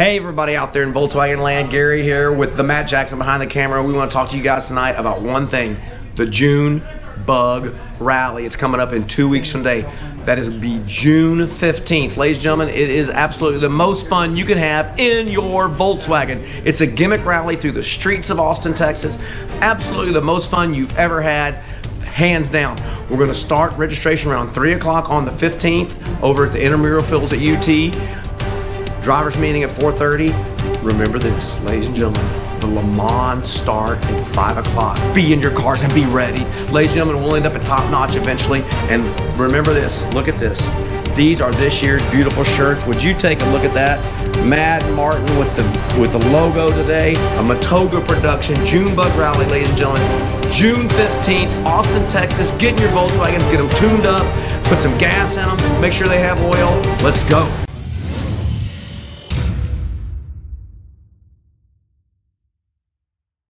Hey everybody out there in Volkswagen land, Gary here with the Matt Jackson behind the camera. We want to talk to you guys tonight about one thing, the June Bug Rally. It's coming up in 2 weeks from today. That is be June 15th. Ladies and gentlemen, it is absolutely the most fun you can have in your Volkswagen. It's a gimmick rally through the streets of Austin, Texas. Absolutely the most fun you've ever had. Hands down. We're going to start registration around 3 o'clock on the 15th over at the intramural fields at UT. Drivers meeting at 4:30. Remember this, ladies and gentlemen, the LeMans start at 5 o'clock. Be in your cars and be ready. Ladies and gentlemen, we'll end up at Top Notch eventually. And remember this, look at this. These are this year's beautiful shirts. Would you take a look at that? Mad Martin with the logo today. A Matoga production, June Bug Rally, ladies and gentlemen. June 15th, Austin, Texas. Get in your Volkswagens, get them tuned up, put some gas in them, make sure they have oil. Let's go.